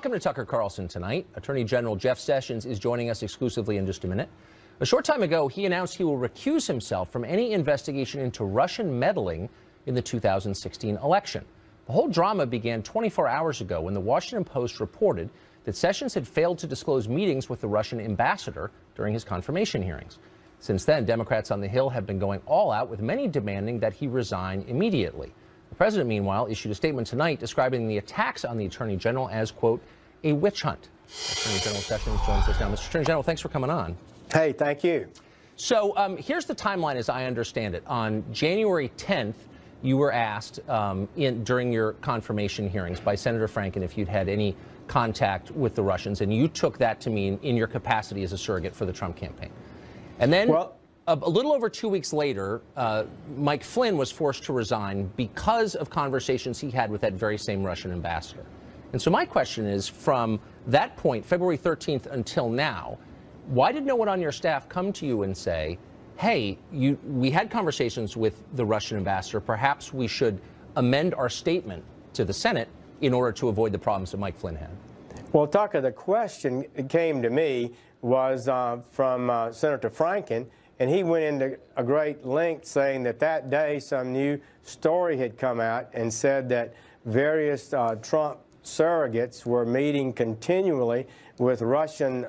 Welcome to Tucker Carlson tonight. Attorney General Jeff Sessions is joining us exclusively in just a minute. A short time ago, he announced he will recuse himself from any investigation into Russian meddling in the 2016 election. The whole drama began 24 hours ago when the Washington Post reported that Sessions had failed to disclose meetings with the Russian ambassador during his confirmation hearings. Since then, Democrats on the Hill have been going all out, with many demanding that he resign immediately. The president, meanwhile, issued a statement tonight describing the attacks on the attorney general as, quote, a witch hunt. Attorney General Sessions joins us now. Mr. Attorney General, thanks for coming on. Hey, thank you. So here's the timeline as I understand it. On January 10th, you were asked during your confirmation hearings by Senator Franken if you'd had any contact with the Russians, and you took that to mean in your capacity as a surrogate for the Trump campaign. And then a little over 2 weeks later, Mike Flynn was forced to resign because of conversations he had with that very same Russian ambassador. And so my question is, from that point, February 13th until now, why did no one on your staff come to you and say, hey, we had conversations with the Russian ambassador, perhaps we should amend our statement to the Senate in order to avoid the problems that Mike Flynn had? Well, Tucker, the question came to me was from Senator Franken, and he went into a great length saying that that day some new story had come out and said that various Trump surrogates were meeting continually with Russian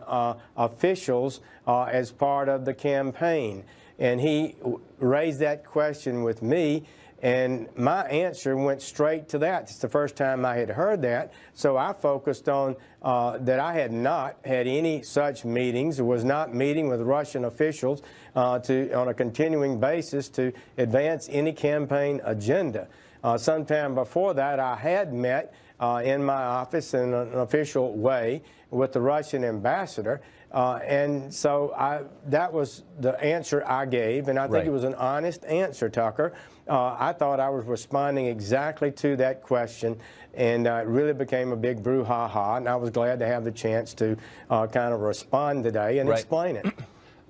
officials as part of the campaign. And he raised that question with me, and my answer went straight to that. It's the first time I had heard that, so I focused on that I had not had any such meetings, was not meeting with Russian officials on a continuing basis to advance any campaign agenda. Sometime before that, I had met in my office in an official way with the Russian ambassador. And so that was the answer I gave, and I think it was an honest answer, Tucker. I thought I was responding exactly to that question, and it really became a big brouhaha, and I was glad to have the chance to kind of respond today and explain it.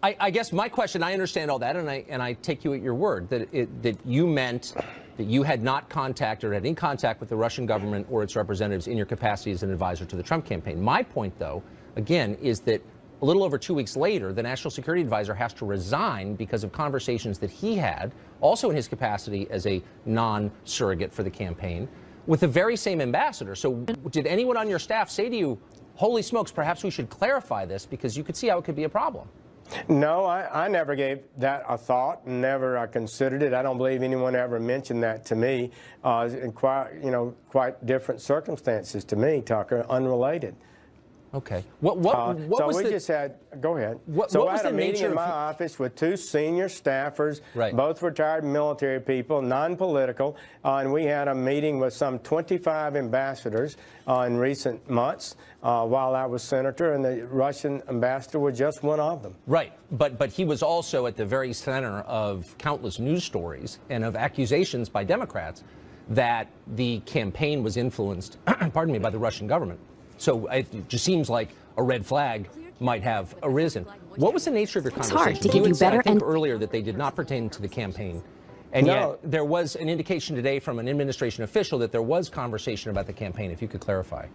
I guess my question, I understand all that, and I take you at your word, that you meant that you had not contacted or had any contact with the Russian government or its representatives in your capacity as an advisor to the Trump campaign. My point, though, again, is that a little over 2 weeks later, the National Security Advisor has to resign because of conversations that he had, also in his capacity as a non-surrogate for the campaign, with the very same ambassador. So did anyone on your staff say to you, holy smokes, perhaps we should clarify this, because you could see how it could be a problem? No, I never gave that a thought, never considered it. I don't believe anyone ever mentioned that to me. In quite different circumstances to me, Tucker, unrelated. Okay. Just had, go ahead. I had a meeting in my office with two senior staffers, both retired military people, non-political, and we had a meeting with some 25 ambassadors in recent months while I was senator, and the Russian ambassador was just one of them. Right, but he was also at the very center of countless news stories and of accusations by Democrats that the campaign was influenced, pardon me, by the Russian government. So it just seems like a red flag might have arisen. What was the nature of your conversation? It's hard to give you better. I think earlier that they did not pertain to the campaign, and yet there was an indication today from an administration official that there was conversation about the campaign. If you could clarify.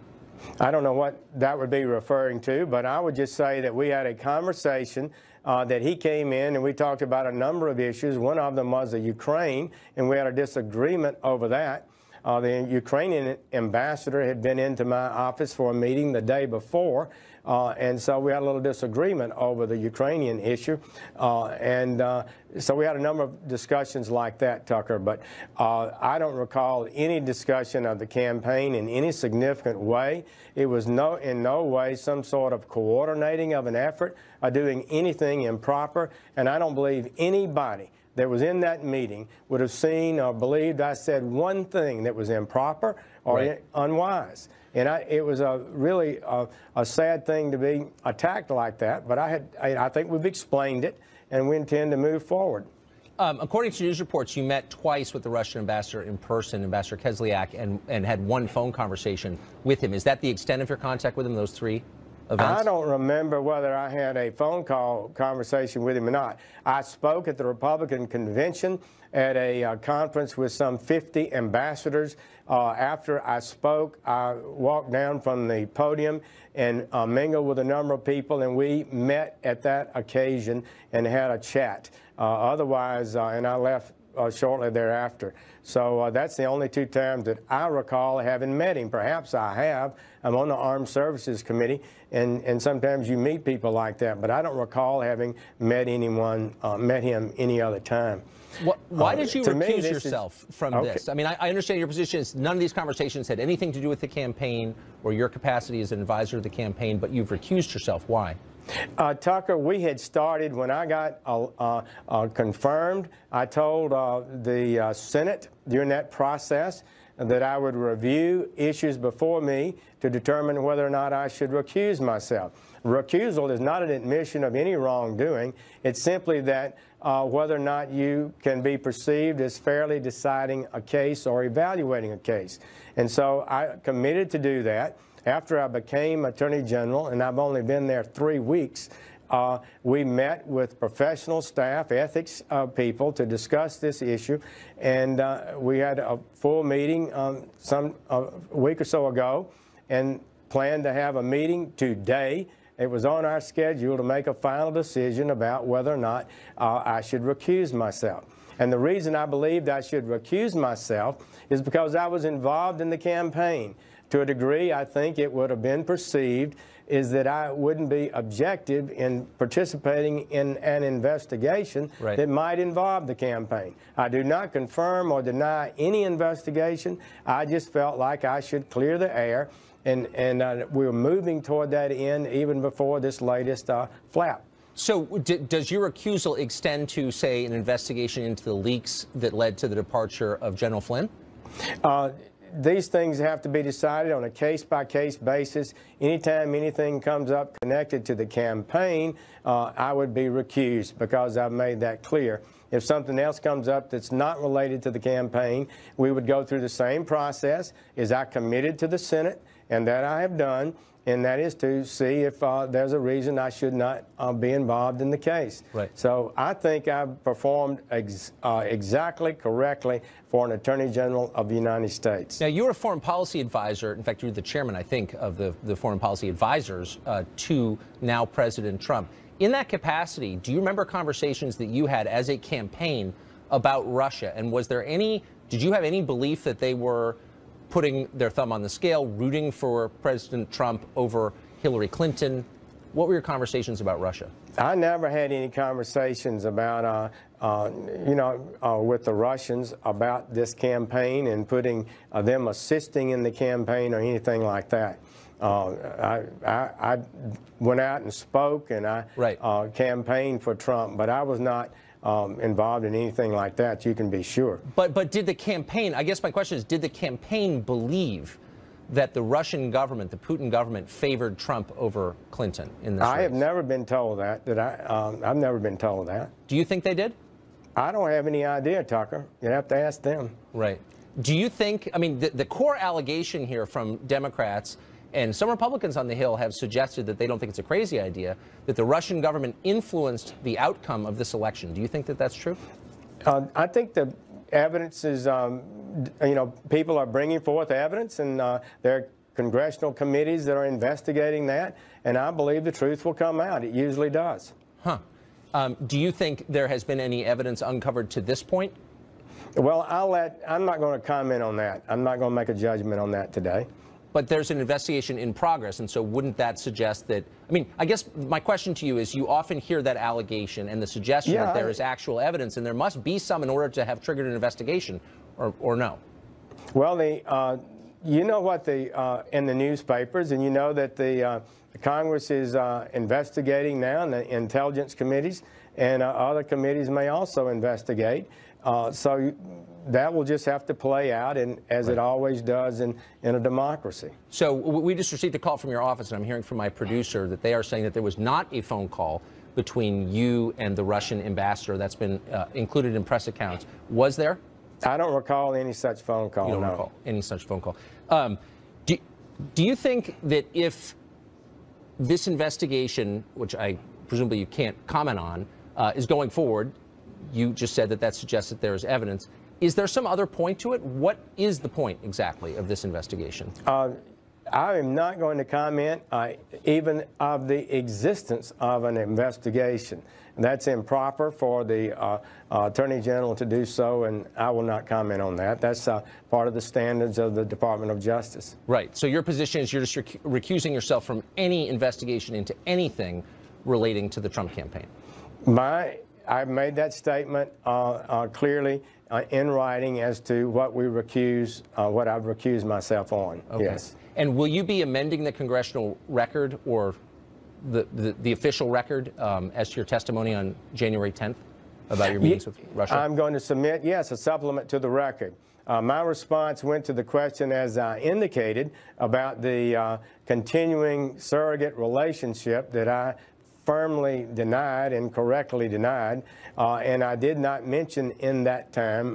I don't know what that would be referring to, but I would just say that we had a conversation that he came in and we talked about a number of issues. One of them was the Ukraine, and we had a disagreement over that. The Ukrainian ambassador had been into my office for a meeting the day before, and so we had a little disagreement over the Ukrainian issue. So we had a number of discussions like that, Tucker, but I don't recall any discussion of the campaign in any significant way. It was in no way some sort of coordinating of an effort or doing anything improper, and I don't believe anybody that was in that meeting would have seen or believed I said one thing that was improper or unwise. And it was really a sad thing to be attacked like that, but I think we've explained it, and we intend to move forward. According to news reports, you met twice with the Russian ambassador in person, Ambassador Kislyak, and had one phone conversation with him. Is that the extent of your contact with him, those three? events? I don't remember whether I had a phone call conversation with him or not. I spoke at the Republican convention at a conference with some 50 ambassadors. After I spoke, I walked down from the podium and mingled with a number of people, and we met at that occasion and had a chat. Otherwise, and I left shortly thereafter. So that's the only two times that I recall having met him. Perhaps I have. I'm on the Armed Services Committee, and sometimes you meet people like that, but I don't recall having met anyone, met him any other time. Why did you recuse yourself from this? I mean, I understand your position is none of these conversations had anything to do with the campaign or your capacity as an advisor of the campaign, but you've recused yourself. Why? Tucker, we had started when I got confirmed. I told the Senate during that process that I would review issues before me to determine whether or not I should recuse myself. Recusal is not an admission of any wrongdoing. It's simply that whether or not you can be perceived as fairly deciding a case or evaluating a case. And so I committed to do that. After I became Attorney General, and I've only been there 3 weeks, we met with professional staff, ethics people to discuss this issue, and we had a full meeting a week or so ago and planned to have a meeting today. It was on our schedule to make a final decision about whether or not I should recuse myself. And the reason I believed I should recuse myself is because I was involved in the campaign. To a degree, I think it would have been perceived is that I wouldn't be objective in participating in an investigation that might involve the campaign. I do not confirm or deny any investigation. I just felt like I should clear the air, and we were moving toward that end even before this latest flap. So does your recusal extend to, say, an investigation into the leaks that led to the departure of General Flynn? These things have to be decided on a case-by-case basis. Anytime anything comes up connected to the campaign, I would be recused because I've made that clear. If something else comes up that's not related to the campaign, we would go through the same process as I committed to the Senate, and that I have done, and that is to see if there's a reason I should not be involved in the case. So I think I've performed exactly correctly for an Attorney General of the United States. Now, you're a foreign policy advisor. In fact, you're the chairman, I think, of the foreign policy advisors to now President Trump. In that capacity, do you remember conversations that you had as a campaign about Russia? And was there did you have any belief that they were putting their thumb on the scale, rooting for President Trump over Hillary Clinton? What were your conversations about Russia? I never had any conversations about, with the Russians about this campaign and putting them assisting in the campaign or anything like that. I went out and spoke, and I campaigned for Trump, but I was not involved in anything like that, you can be sure. But did the campaign, I guess my question is, did the campaign believe that the Russian government, the Putin government, favored Trump over Clinton in this race? I have never been told that. I've never been told that. Do you think they did? I don't have any idea, Tucker. You have to ask them. Right. Do you think, I mean, the core allegation here from Democrats and some Republicans on the Hill have suggested that they don't think it's a crazy idea, that the Russian government influenced the outcome of this election. Do you think that that's true? I think the evidence is, people are bringing forth evidence, and there are congressional committees that are investigating that, and I believe the truth will come out. It usually does. Huh. Do you think there has been any evidence uncovered to this point? Well, I'm not going to comment on that. I'm not going to make a judgment on that today. But there's an investigation in progress, and so wouldn't that suggest that, I mean, I guess my question to you is, you often hear that allegation and the suggestion that there is actual evidence, and there must be some in order to have triggered an investigation, or no? Well, you know what in the newspapers, and you know that the Congress is investigating now, and the intelligence committees and other committees may also investigate. So that will just have to play out, and as it always does in a democracy. So we just received a call from your office, and I'm hearing from my producer that they are saying that there was not a phone call between you and the Russian ambassador. That's been included in press accounts. Was there? I don't recall any such phone call. You don't recall any such phone call. Do you think that if this investigation, which I presumably you can't comment on, is going forward. You just said that suggests that there is evidence. Is there some other point to it? What is the point exactly of this investigation? I am not going to comment even of the existence of an investigation. That's improper for the Attorney General to do so, and I will not comment on that. That's part of the standards of the Department of Justice. Right. So your position is you're just recusing yourself from any investigation into anything relating to the Trump campaign. I've made that statement clearly in writing as to what we recuse, what I've recused myself on. Okay. Yes. And will you be amending the congressional record or the official record as to your testimony on January 10th about your meetings with Russia? I'm going to submit, yes, a supplement to the record. My response went to the question, as I indicated, about the continuing surrogate relationship that I firmly denied and correctly denied, and I did not mention in that time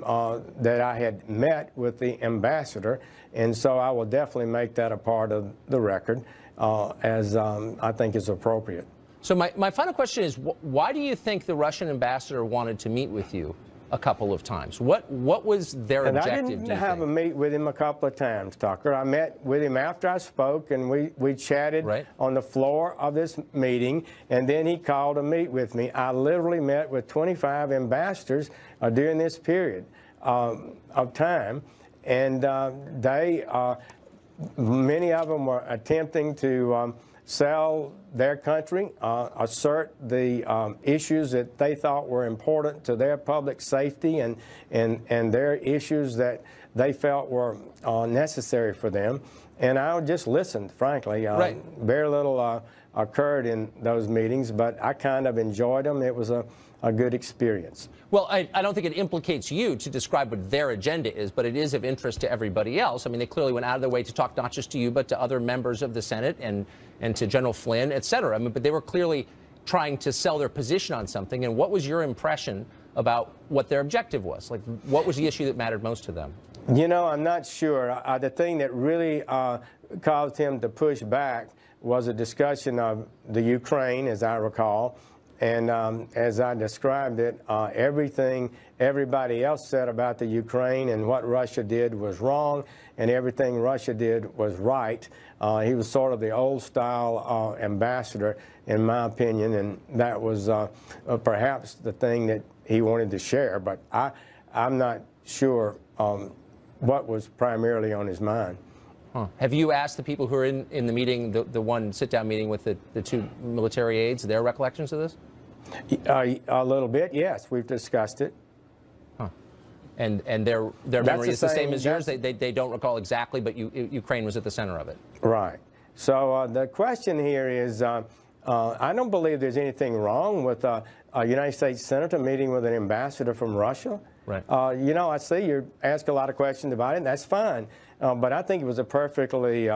that I had met with the ambassador, and so I will definitely make that a part of the record as I think is appropriate. So my final question is, why do you think the Russian ambassador wanted to meet with you a couple of times? What was their objective, do you think? I didn't have a meet with him a couple of times, Tucker. I met with him after I spoke, and we chatted on the floor of this meeting, and then he called to meet with me. I literally met with 25 ambassadors during this period of time, and many of them were attempting to sell their country, assert the issues that they thought were important to their public safety and their issues that they felt were necessary for them. And I just listened, frankly. Very little occurred in those meetings, but I kind of enjoyed them. It was a good experience. Well, I don't think it implicates you to describe what their agenda is, but it is of interest to everybody else. I mean, they clearly went out of their way to talk not just to you, but to other members of the Senate and to General Flynn, et cetera. I mean, but they were clearly trying to sell their position on something. And what was your impression about what their objective was? Like, what was the issue that mattered most to them? You know, I'm not sure. The thing that really caused him to push back was a discussion of the Ukraine, as I recall. And as I described it, everything everybody else said about the Ukraine and what Russia did was wrong, and everything Russia did was right. He was sort of the old-style ambassador, in my opinion, and that was perhaps the thing that he wanted to share. But I'm not sure what was primarily on his mind. Huh. Have you asked the people who are in the meeting, the one sit-down meeting with the two military aides, their recollections of this? A little bit, yes. We've discussed it. Huh. And their memory is the same as yours? They don't recall exactly, but Ukraine was at the center of it. Right. So the question here is, I don't believe there's anything wrong with a United States senator meeting with an ambassador from Russia. Right. You know, I see you ask a lot of questions about it, and that's fine. But I think it was a perfectly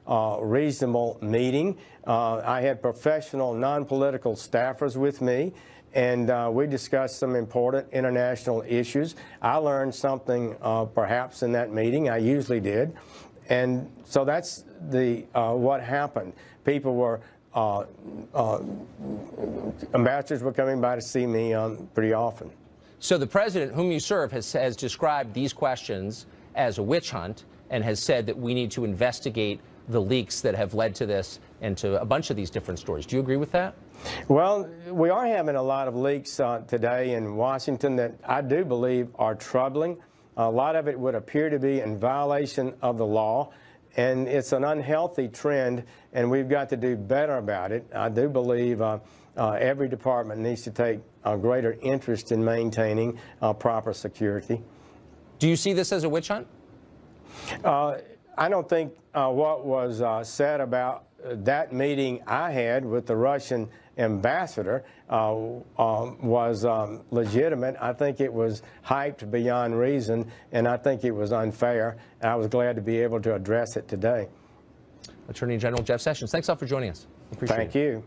reasonable meeting. I had professional, non-political staffers with me, and we discussed some important international issues. I learned something perhaps in that meeting. I usually did. And so that's what happened. People were, ambassadors were coming by to see me pretty often. So the president, whom you serve, has described these questions as a witch hunt and has said that we need to investigate the leaks that have led to this and to a bunch of these different stories. Do you agree with that? Well, we are having a lot of leaks today in Washington that I do believe are troubling. A lot of it would appear to be in violation of the law, and it's an unhealthy trend, and we've got to do better about it. I do believe every department needs to take a greater interest in maintaining proper security. Do you see this as a witch hunt? I don't think what was said about that meeting I had with the Russian ambassador was legitimate. I think it was hyped beyond reason, and I think it was unfair. I was glad to be able to address it today. Attorney General Jeff Sessions, thanks all for joining us. Appreciate it. Thank you.